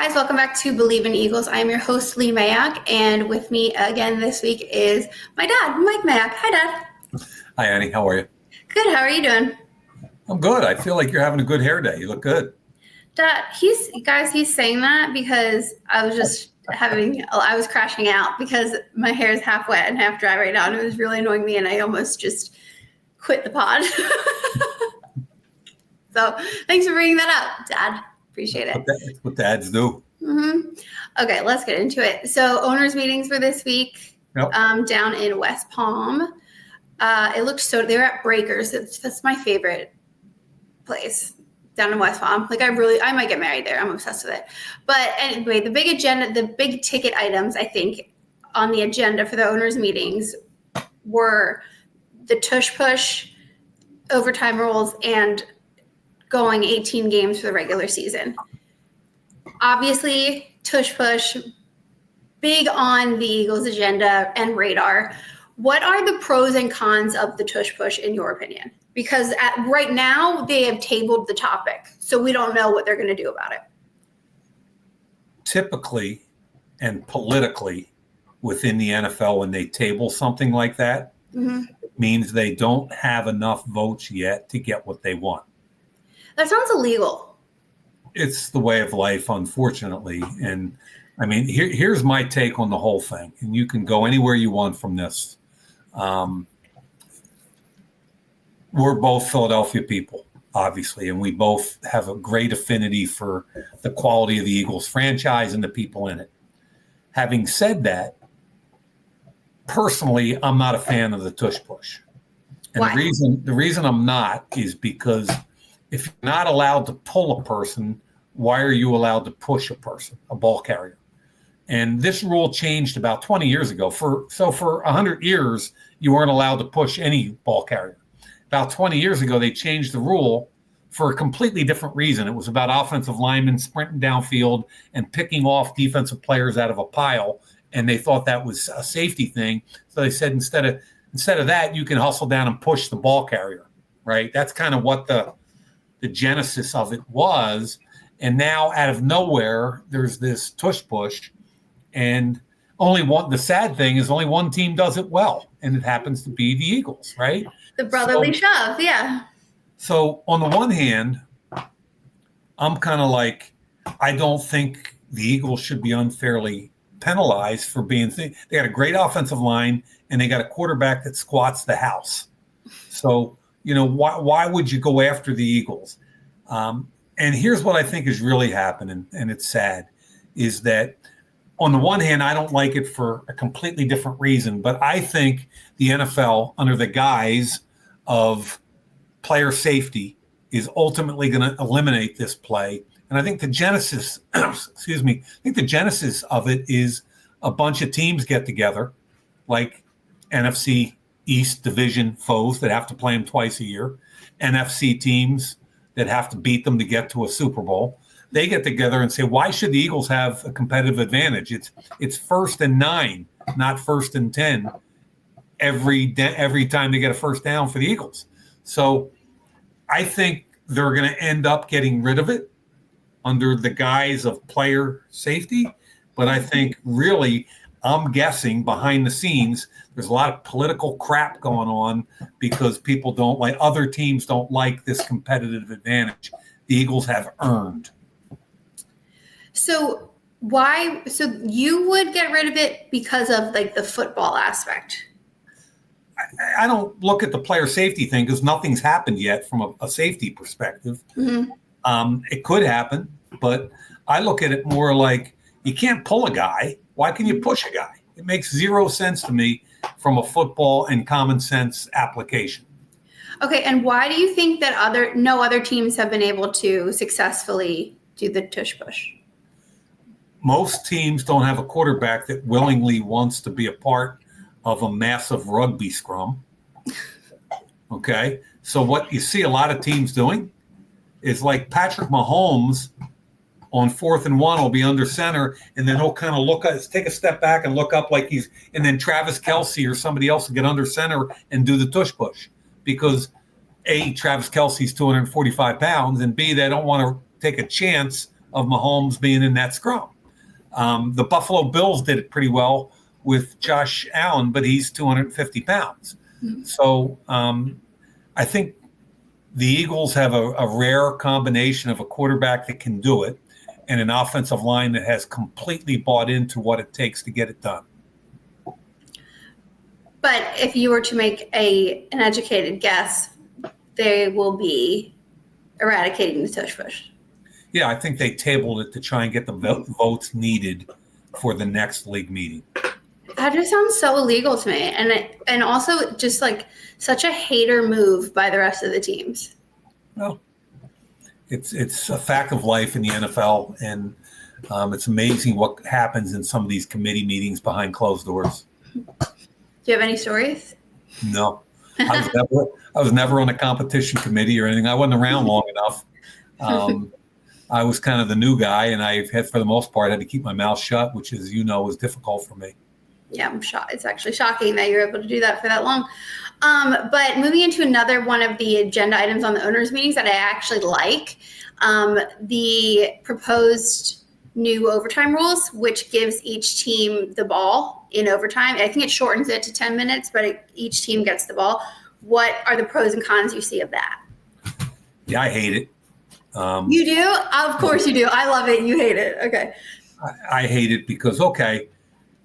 guys, welcome back to Believe in Eagles. I am your host, Leigh Mayock, and with me again this week is my dad, Mike Mayock. Hi, Dad. Hi, Annie. How are you? Good. How are you doing? I'm good. I feel like you're having a good hair day. You look good. Dad, he's saying that because I was crashing out because my hair is half wet and half dry right now, and it was really annoying me, and I almost just quit the pod. So thanks for bringing that up, Dad. Appreciate it. That's what dads do. Mm-hmm. Okay, let's get into it. So owners meetings for this week. Yep. Down in West Palm. It looked they're at Breakers. That's my favorite place down in West Palm. Like I might get married there. I'm obsessed with it. But anyway, the big ticket items, I think, on the agenda for the owners meetings were the Tush Push, overtime rules, and going 18 games for the regular season. Obviously, Tush Push, big on the Eagles' agenda and radar. What are the pros and cons of the Tush Push, in your opinion? Because right now, they have tabled the topic, so we don't know what they're going to do about it. Typically and politically within the NFL, when they table something like that, it means they don't have enough votes yet to get what they want. That sounds illegal. It's the way of life, unfortunately. And I mean, here's my take on the whole thing. And you can go anywhere you want from this. We're both Philadelphia people, obviously, and we both have a great affinity for the quality of the Eagles franchise and the people in it. Having said that, personally, I'm not a fan of the Tush Push. And Why? the reason I'm not is because if you're not allowed to pull a person, why are you allowed to push a person, a ball carrier? And this rule changed about 20 years ago. For 100 years, you weren't allowed to push any ball carrier. About 20 years ago, they changed the rule for a completely different reason. It was about offensive linemen sprinting downfield and picking off defensive players out of a pile, and they thought that was a safety thing. So they said instead of that, you can hustle down and push the ball carrier, right? That's kind of what the genesis of it was. And now out of nowhere, there's this Tush Push, and the sad thing is only one team does it well, and it happens to be the Eagles, right? The brotherly shove, yeah. So on the one hand, I'm kind of like, I don't think the Eagles should be unfairly penalized for being they got a great offensive line, and they got a quarterback that squats the house. So, why would you go after the Eagles? And here's what I think is really happening, and it's sad, is that on the one hand, I don't like it for a completely different reason, but I think the NFL, under the guise of player safety, is ultimately going to eliminate this play. And I think the genesis, the genesis of it is a bunch of teams get together, like NFC East division foes that have to play them twice a year, NFC teams that have to beat them to get to a Super Bowl. They get together and say, why should the Eagles have a competitive advantage? It's 1st and 9, not 1st and 10 every time they get a first down for the Eagles. So I think they're going to end up getting rid of it under the guise of player safety. But I think really, I'm guessing behind the scenes, there's a lot of political crap going on because other teams don't like this competitive advantage the Eagles have earned. So you would get rid of it because of like the football aspect? I don't look at the player safety thing because nothing's happened yet from a safety perspective. It could happen, but I look at it more like you can't pull a guy. Why can you push a guy? It makes zero sense to me from a football and common sense application. Okay, and why do you think that no other teams have been able to successfully do the Tush Push? Most teams don't have a quarterback that willingly wants to be a part of a massive rugby scrum. Okay, so what you see a lot of teams doing is like Patrick Mahomes on 4th and 1 will be under center, and then he'll kind of take a step back and look up and then Travis Kelce or somebody else will get under center and do the Tush Push because A, Travis Kelce's 245 pounds, and B, they don't want to take a chance of Mahomes being in that scrum. The Buffalo Bills did it pretty well with Josh Allen, but he's 250 pounds. Mm-hmm. So I think the Eagles have a rare combination of a quarterback that can do it and an offensive line that has completely bought into what it takes to get it done. But if you were to make an educated guess, they will be eradicating the Tush Push. Yeah, I think they tabled it to try and get the votes needed for the next league meeting. That just sounds so illegal to me, and also just like such a hater move by the rest of the teams. Well, it's a fact of life in the NFL, and it's amazing what happens in some of these committee meetings behind closed doors. Do you have any stories? No, I was never on a competition committee or anything. I wasn't around long enough. I was kind of the new guy, and I had, for the most part, had to keep my mouth shut, which, as you know, was difficult for me. Yeah, I'm shocked. It's actually shocking that you're able to do that for that long. But moving into another one of the agenda items on the owners' meetings that I actually like, the proposed new overtime rules, which gives each team the ball in overtime. I think it shortens it to 10 minutes, but each team gets the ball. What are the pros and cons you see of that? Yeah, I hate it. You do? Of course you do. I love it. You hate it. Okay. I hate it because, okay,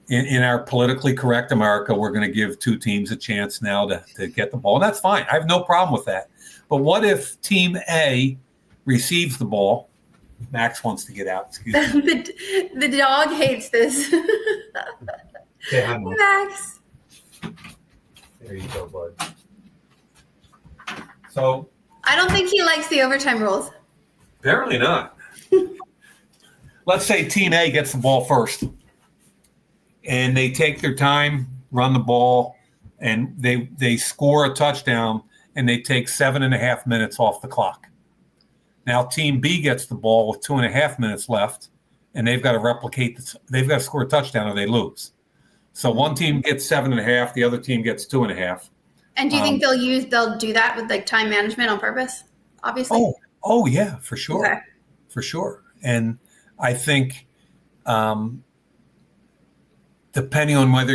in our politically correct America, we're going to give two teams a chance now to get the ball. And that's fine. I have no problem with that. But what if Team A receives the ball? Max wants to get out. Excuse me. The dog hates this. Say hi, Max. There you go, bud. So I don't think he likes the overtime rules. Apparently not. Let's say Team A gets the ball first, and they take their time, run the ball, and they score a touchdown, and they take 7.5 minutes off the clock. Now Team B gets the ball with 2.5 minutes left, and they've got to replicate this. They've got to score a touchdown or they lose. So one team gets 7.5, the other team gets 2.5. And do you think they'll do that with like time management on purpose? Obviously. Oh yeah, for sure. Okay. For sure. And I think depending on whether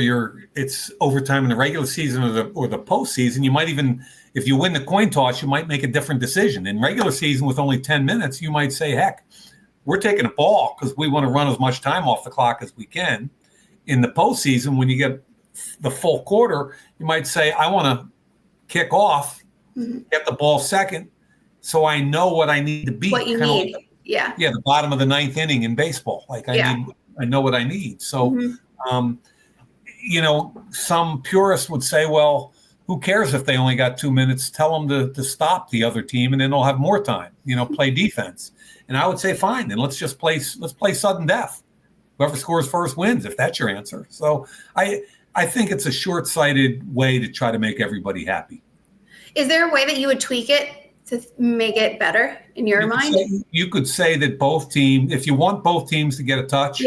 it's overtime in the regular season or the postseason, you might even, if you win the coin toss, you might make a different decision. In regular season with only 10 minutes, you might say, heck, we're taking a ball because we want to run as much time off the clock as we can. In the postseason, when you get the full quarter, you might say, I want to kick off, get the ball second, so I know what I need to beat. What you need. Yeah, the bottom of the ninth inning in baseball. Like I know what I need. So, some purists would say, well, who cares if they only got 2 minutes? Tell them to stop the other team, and then they'll have more time. Play defense. And I would say, fine, then let's play sudden death. Whoever scores first wins, if that's your answer. So I think it's a short-sighted way to try to make everybody happy. Is there a way that you would tweak it to make it better in your mind? You could say that both teams, if you want both teams to get a touch,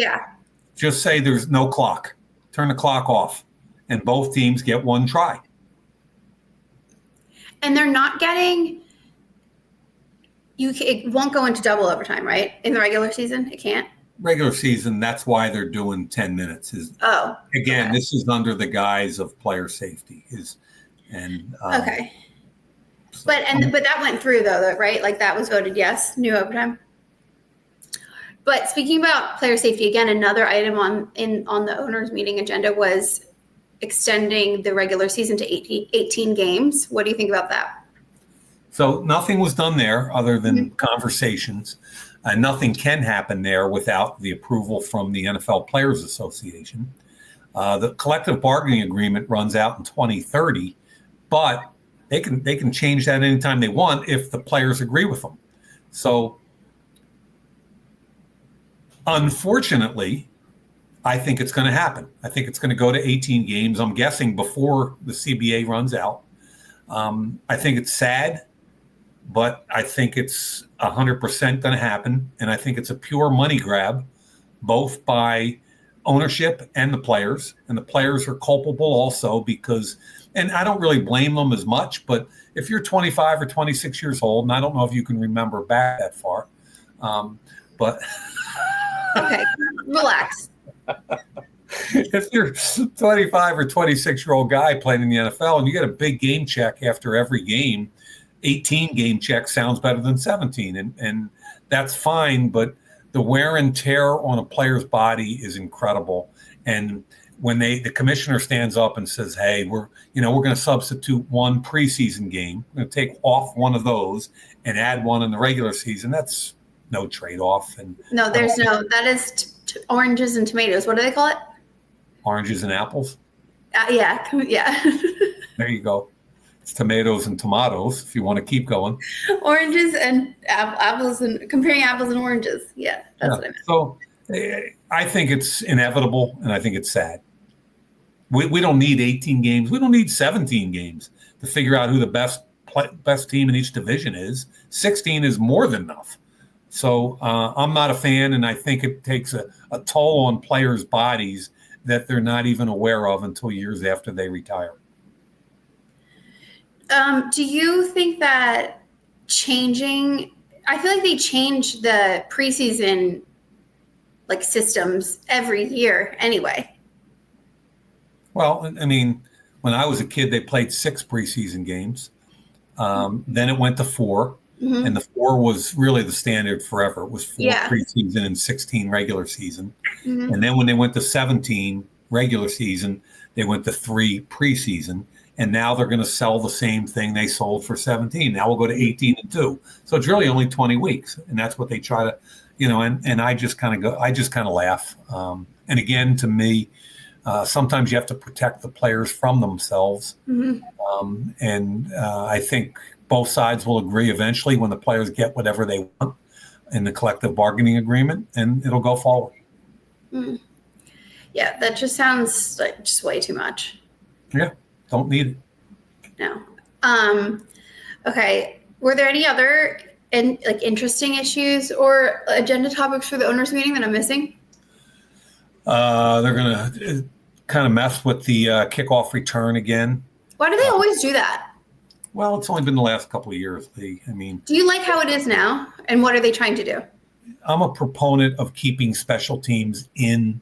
just say there's no clock. Turn the clock off, and both teams get one try. And they're not getting – it won't go into double overtime, right? In the regular season, it can't? Regular season, that's why they're doing 10 minutes. This is under the guise of player safety. Okay. But that went through though, right? Like that was voted yes, new overtime. But speaking about player safety, again, another item on the owners' meeting agenda was extending the regular season to 18 games. What do you think about that? So nothing was done there other than conversations. Nothing can happen there without the approval from the NFL Players Association. The collective bargaining agreement runs out in 2030, but they can change that anytime they want if the players agree with them. So unfortunately, I think it's going to happen. I think it's going to go to 18 games. I'm guessing before the CBA runs out. I think it's sad, but I think it's 100% going to happen. And I think it's a pure money grab, both by ownership and the players. And the players are culpable also because, and I don't really blame them as much, but if you're 25 or 26 years old, and I don't know if you can remember back that far, But Okay, relax. if you're 25 or 26-year-old guy playing in the NFL and you get a big game check after every game, 18 game check sounds better than 17. And that's fine, but the wear and tear on a player's body is incredible. And when the commissioner stands up and says, hey, we're going to substitute one preseason game, we're going to take off one of those and add one in the regular season, that's no trade-off. And No, there's no, that is oranges and tomatoes. What do they call it? Oranges and apples. Yeah. There you go. It's tomatoes and tomatoes if you want to keep going. Oranges and apples, and comparing apples and oranges. Yeah, that's what I meant. So I think it's inevitable, and I think it's sad. We don't need 18 games. We don't need 17 games to figure out who the best team in each division is. 16 is more than enough. So I'm not a fan, and I think it takes a toll on players' bodies that they're not even aware of until years after they retire. Do you think that I feel like they change the preseason systems every year anyway. Well, I mean, when I was a kid, they played 6 preseason games. Then it went to 4. Mm-hmm. And the 4 was really the standard forever. It was 4 preseason and 16 regular season. Mm-hmm. And then when they went to 17 regular season, they went to 3 preseason. And now they're going to sell the same thing they sold for 17. Now we'll go to 18 and 2. So it's really only 20 weeks. And that's what they try to, and I just kind of laugh. And again, to me, sometimes you have to protect the players from themselves. Mm-hmm. And I think both sides will agree eventually when the players get whatever they want in the collective bargaining agreement, and it'll go forward. Mm. Yeah, that just sounds like just way too much. Yeah, don't need it. No. Okay. Were there any other interesting issues or agenda topics for the owners meeting that I'm missing? They're going to kind of mess with the kickoff return again. Why do they always do that? Well, it's only been the last couple of years. Do you like how it is now? And what are they trying to do? I'm a proponent of keeping special teams in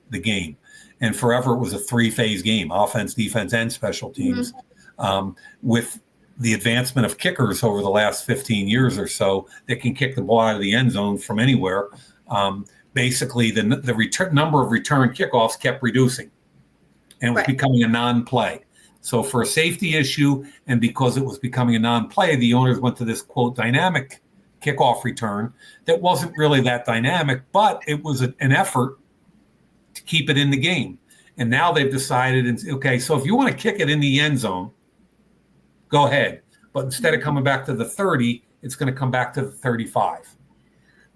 the game. And forever it was a 3-phase game, offense, defense, and special teams. Mm-hmm. With the advancement of kickers over the last 15 years or so, that can kick the ball out of the end zone from anywhere. Basically, the number of return kickoffs kept reducing. And it was becoming a non-play. So for a safety issue, and because it was becoming a non-play, the owners went to this, quote, dynamic kickoff return that wasn't really that dynamic, but it was an effort to keep it in the game. And now they've decided, okay, so if you want to kick it in the end zone, go ahead. But instead of coming back to the 30, it's going to come back to the 35.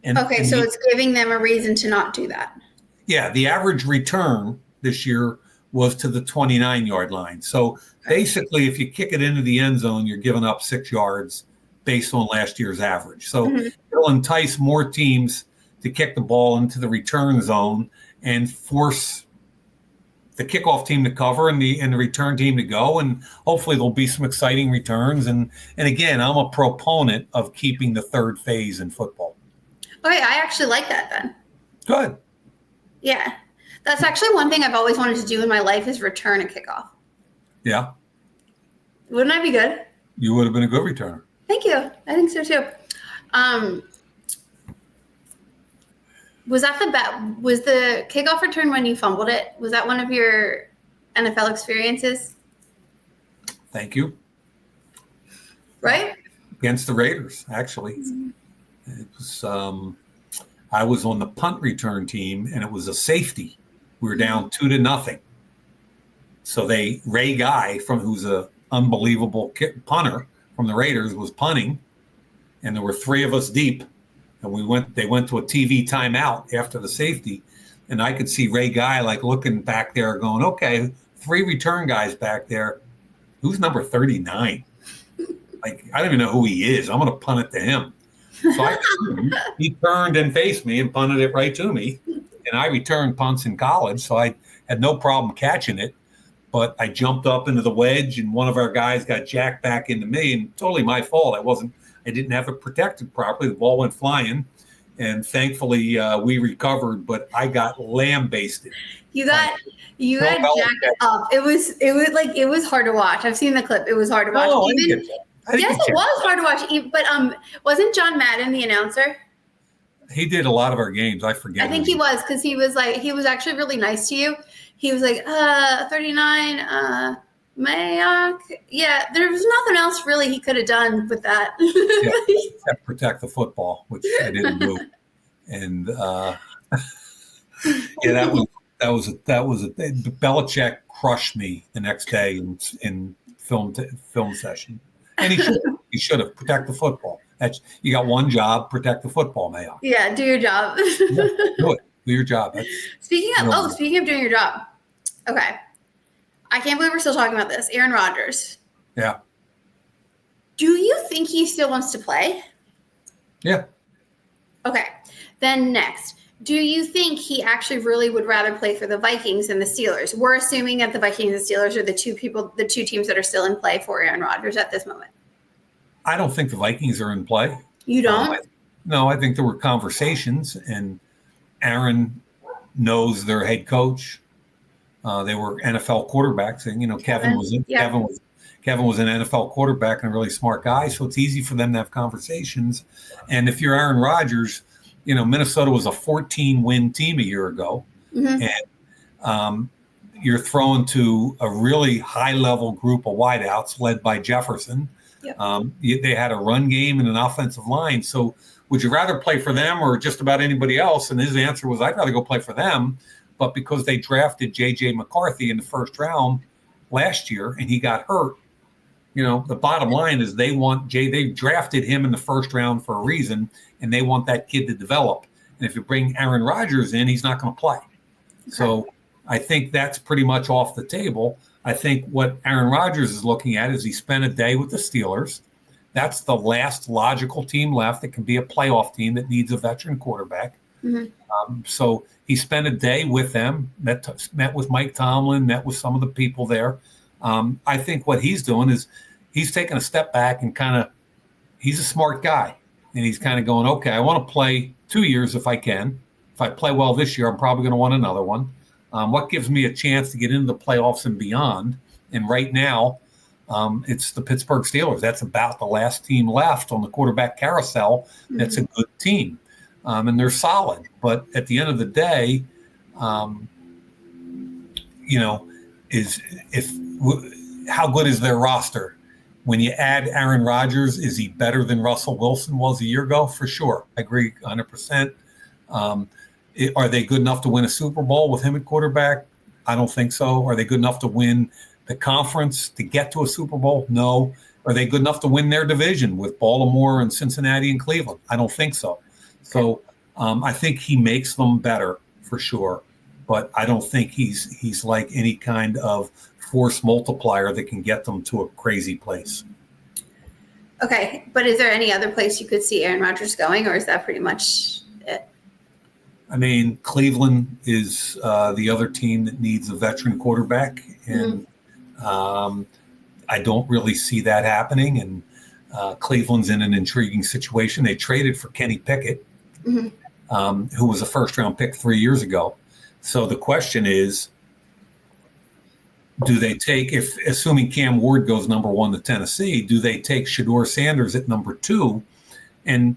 So it's giving them a reason to not do that. Yeah, the average return this year was to the 29-yard line. So basically, if you kick it into the end zone, you're giving up 6 yards based on last year's average. So it'll entice more teams to kick the ball into the return zone and force the kickoff team to cover and the return team to go. And hopefully there'll be some exciting returns. And again, I'm a proponent of keeping the 3rd phase in football. Okay, I actually like that then. Good. Yeah. That's actually one thing I've always wanted to do in my life is return a kickoff. Yeah. Wouldn't that be good? You would have been a good returner. Thank you. I think so too. Was the kickoff return when you fumbled it? Was that one of your NFL experiences? Thank you. Right? Against the Raiders, actually. Mm-hmm. It was I was on the punt return team, and it was a safety. We were down 2-0. So Ray Guy, who's an unbelievable punter from the Raiders, was punting, and there were 3 of us deep. And they went to a TV timeout after the safety, and I could see Ray Guy looking back there going, okay, 3 return guys back there. Who's number 39? I don't even know who he is. I'm going to punt it to him. So he turned and faced me and punted it right to me. And I returned punts in college, so I had no problem catching it. But I jumped up into the wedge, and one of our guys got jacked back into me, and totally my fault. I didn't have it protected properly. The ball went flying, and thankfully we recovered. But I got lambasted. You got jacked up. It was hard to watch. I've seen the clip. It was hard to watch. No, Yes, it was hard to watch. But wasn't John Madden the announcer? He did a lot of our games. I forget. I think he was, because he was actually really nice to you. He was like, 39, Mayock. Yeah, there was nothing else really he could have done with that. Except protect the football, which I didn't do. And that was Belichick crushed me the next day in film session, and he should have protect the football. You got one job: protect the football, Mayock. Yeah, do your job. Do your job. Speaking of doing your job, okay. I can't believe we're still talking about this. Aaron Rodgers. Yeah. Do you think he still wants to play? Yeah. Okay. Then next, do you think he actually really would rather play for the Vikings than the Steelers? We're assuming that the Vikings and Steelers are the two teams that are still in play for Aaron Rodgers at this moment. I don't think the Vikings are in play. You don't? No, I think there were conversations, and Aaron knows their head coach. They were NFL quarterbacks, and Kevin was an NFL quarterback and a really smart guy, so it's easy for them to have conversations. And if you're Aaron Rodgers, Minnesota was a 14-win team a year ago, and you're thrown to a really high-level group of wideouts led by Jefferson. Yep. They had a run game and an offensive line. So would you rather play for them or just about anybody else? And his answer was, I'd rather go play for them. But because they drafted J.J. McCarthy in the first round last year and he got hurt, the bottom line is they drafted him in the first round for a reason, and they want that kid to develop. And if you bring Aaron Rodgers in, he's not going to play. Okay. So I think that's pretty much off the table. I think what Aaron Rodgers is looking at is he spent a day with the Steelers. That's the last logical team left that can be a playoff team that needs a veteran quarterback. Mm-hmm. So he spent a day with them, met with Mike Tomlin, met with some of the people there. I think what he's doing is he's taking a step back and he's a smart guy. And he's kind of going, okay, I want to play 2 years if I can. If I play well this year, I'm probably going to want another one. What gives me a chance to get into the playoffs and beyond? And right now, it's the Pittsburgh Steelers. That's about the last team left on the quarterback carousel. That's a good team. And they're solid. But at the end of the day, how good is their roster? When you add Aaron Rodgers, is he better than Russell Wilson was a year ago? For sure. I agree 100%. Are they good enough to win a Super Bowl with him at quarterback? I don't think so. Are they good enough to win the conference to get to a Super Bowl? No. Are they good enough to win their division with Baltimore and Cincinnati and Cleveland? I don't think so. So I think he makes them better for sure, but I don't think he's like any kind of force multiplier that can get them to a crazy place. Okay, but is there any other place you could see Aaron Rodgers going, or is that pretty much it? I mean, Cleveland is the other team that needs a veteran quarterback, and I don't really see that happening. And Cleveland's in an intriguing situation. They traded for Kenny Pickett, who was a first-round pick 3 years ago. So the question is, do they take, assuming Cam Ward goes number 1 to Tennessee, do they take Shedeur Sanders at number 2? And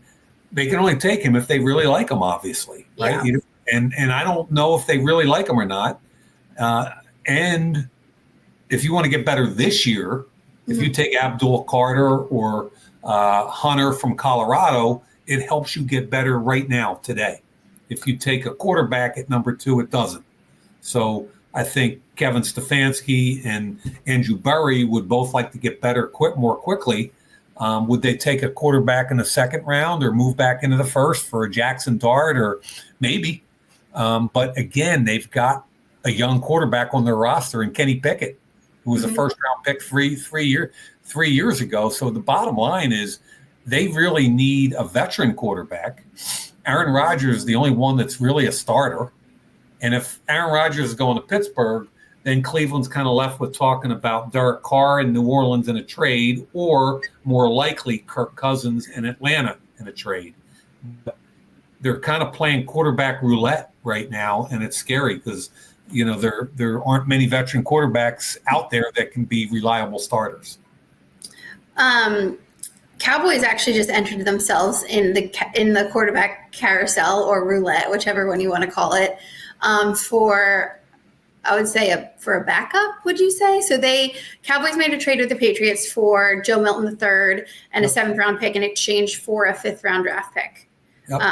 they can only take him if they really like him, obviously, right? Yeah. And I don't know if they really like him or not. And if you want to get better this year, if you take Abdul Carter or Hunter from Colorado, it helps you get better right now, today. If you take a quarterback at number 2, it doesn't. So I think Kevin Stefanski and Andrew Berry would both like to get better more quickly. Would they take a quarterback in the second round or move back into the first for a Jackson Dart, or maybe? But again, they've got a young quarterback on their roster in Kenny Pickett, who was a first-round pick three years ago. So the bottom line is they really need a veteran quarterback. Aaron Rodgers is the only one that's really a starter. And if Aaron Rodgers is going to Pittsburgh, then Cleveland's kind of left with talking about Derek Carr in New Orleans in a trade, or more likely Kirk Cousins in Atlanta in a trade. But they're kind of playing quarterback roulette right now, and it's scary because there aren't many veteran quarterbacks out there that can be reliable starters. Cowboys actually just entered themselves in the quarterback carousel or roulette, whichever one you want to call it, for a backup. Would you say? So Cowboys made a trade with the Patriots for Joe Milton III and a 7th round pick in exchange for a 5th round draft pick. Yep.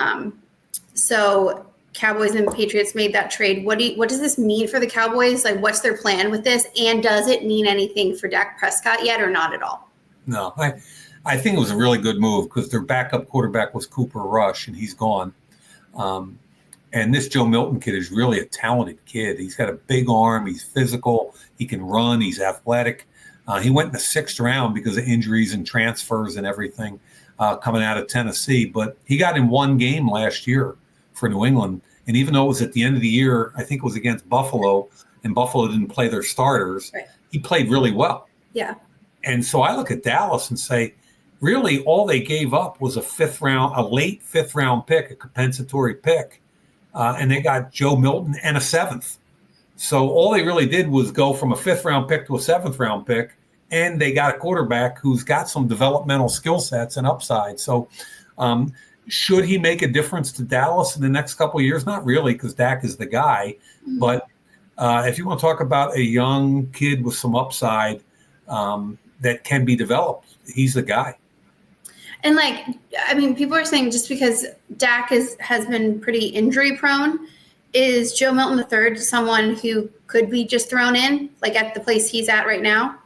So Cowboys and Patriots made that trade. What does this mean for the Cowboys? Like, what's their plan with this? And does it mean anything for Dak Prescott yet, or not at all? No, I think it was a really good move because their backup quarterback was Cooper Rush, and he's gone. And this Joe Milton kid is really a talented kid. He's got a big arm. He's physical. He can run. He's athletic. He went in the 6th round because of injuries and transfers and everything coming out of Tennessee. But he got in one game last year for New England. And even though it was at the end of the year, I think it was against Buffalo, and Buffalo didn't play their starters, right. He played really well. Yeah. And so I look at Dallas and say, really, all they gave up was a late 5th round pick, a compensatory pick. And they got Joe Milton and a 7th. So all they really did was go from a 5th round pick to a 7th round pick. And they got a quarterback who's got some developmental skill sets and upside. So should he make a difference to Dallas in the next couple of years? Not really, because Dak is the guy. Mm-hmm. But if you want to talk about a young kid with some upside that can be developed, he's the guy. And people are saying just because Dak has been pretty injury prone, is Joe Milton III someone who could be just thrown in, at the place he's at right now?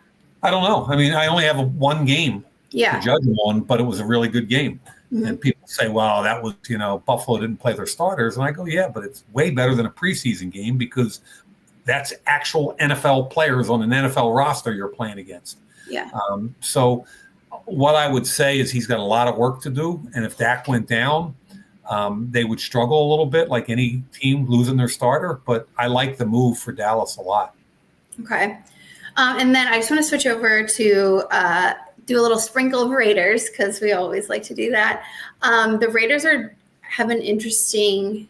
I don't know. I mean, I only have one game to judge him on, but it was a really good game. Mm-hmm. And people say, well, that was, Buffalo didn't play their starters. And I go, yeah, but it's way better than a preseason game because that's actual NFL players on an NFL roster you're playing against. Yeah. So what I would say is he's got a lot of work to do. And if Dak went down, they would struggle a little bit, like any team losing their starter. But I like the move for Dallas a lot. Okay. And then I just want to switch over to do a little sprinkle of Raiders because we always like to do that. The Raiders have an interesting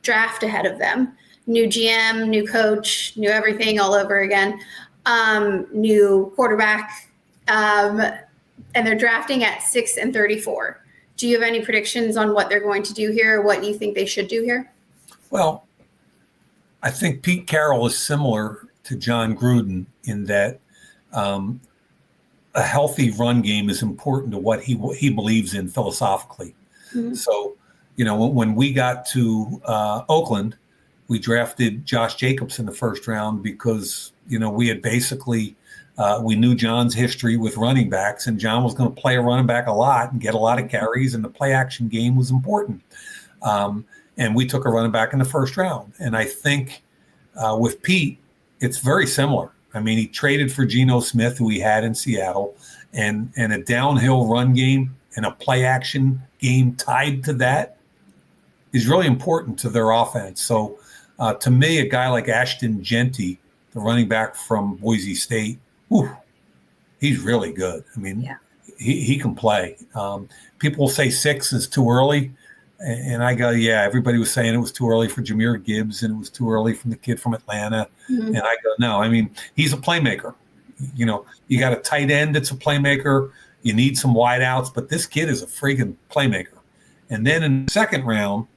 draft ahead of them. New GM, new coach, new everything all over again. New quarterback. And they're drafting at 6 and 34. Do you have any predictions on what they're going to do here, or what you think they should do here? Well, I think Pete Carroll is similar to John Gruden in that a healthy run game is important to what he believes in philosophically. Mm-hmm. So, when we got to Oakland, we drafted Josh Jacobs in the 1st round because, we had basically we knew John's history with running backs, and John was going to play a running back a lot and get a lot of carries, and the play action game was important. And we took a running back in the 1st round. And I think with Pete, it's very similar. I mean, he traded for Geno Smith, who he had in Seattle, and a downhill run game and a play action game tied to that is really important to their offense. So to me, a guy like Ashton Genty, the running back from Boise State, he's really good. I mean, he can play. People say 6 is too early. And I go, yeah, everybody was saying it was too early for Jahmyr Gibbs and it was too early from the kid from Atlanta. Mm-hmm. And I go, no, I mean, he's a playmaker. You got a tight end that's a playmaker. You need some wideouts, but this kid is a freaking playmaker. And then in the 2nd round,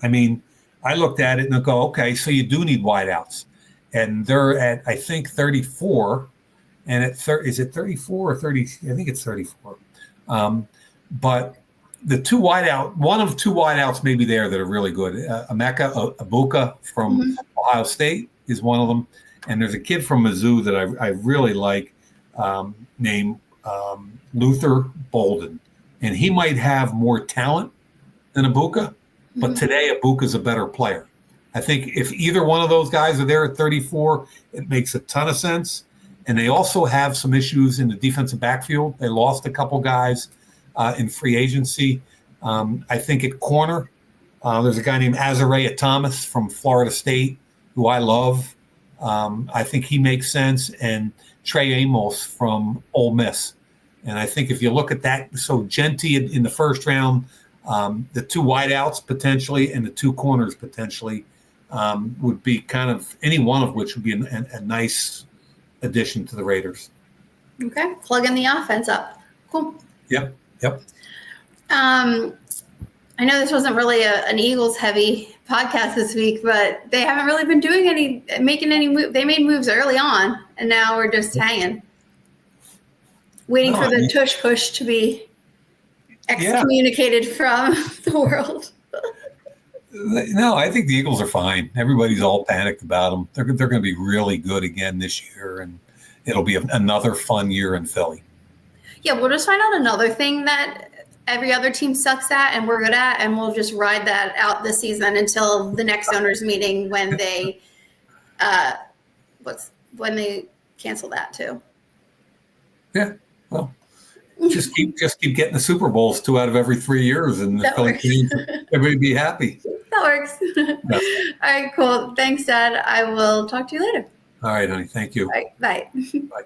I mean, I looked at it and I go, okay, so you do need wideouts. And they're at, I think, 34. And is it 34 or 30? I think it's 34. But the one of two wideouts maybe there that are really good. Emeka Egbuka from Ohio State is one of them. And there's a kid from Mizzou that I really like named Luther Bolden. And he might have more talent than Egbuka, but today Ibuka's a better player. I think if either one of those guys are there at 34, it makes a ton of sense. And they also have some issues in the defensive backfield. They lost a couple guys in free agency. I think at corner, there's a guy named Azariah Thomas from Florida State, who I love. I think he makes sense. And Trey Amos from Ole Miss. And I think if you look at that, so Genty in the 1st round, The two wideouts potentially and the two corners potentially would be kind of any one of which would be a nice addition to the Raiders. Okay, plugging the offense up. Cool. Yep. I know this wasn't really an Eagles heavy podcast this week, but they haven't really been making any moves. They made moves early on, and now we're just hanging, waiting for the Tush Push to be excommunicated from the world. No, I think the Eagles are fine. Everybody's all panicked about them. They're going to be really good again this year, and it'll be another fun year in Philly. Yeah, we'll just find out another thing that every other team sucks at and we're good at, and we'll just ride that out this season until the next owners meeting when they when they cancel that too. Yeah, well, just keep getting the Super Bowls 2 out of every 3 years, and the Philly team, everybody be happy. That works. Yeah. All right, cool. Thanks, Dad. I will talk to you later. All right, honey. Thank you. All right, bye. Bye.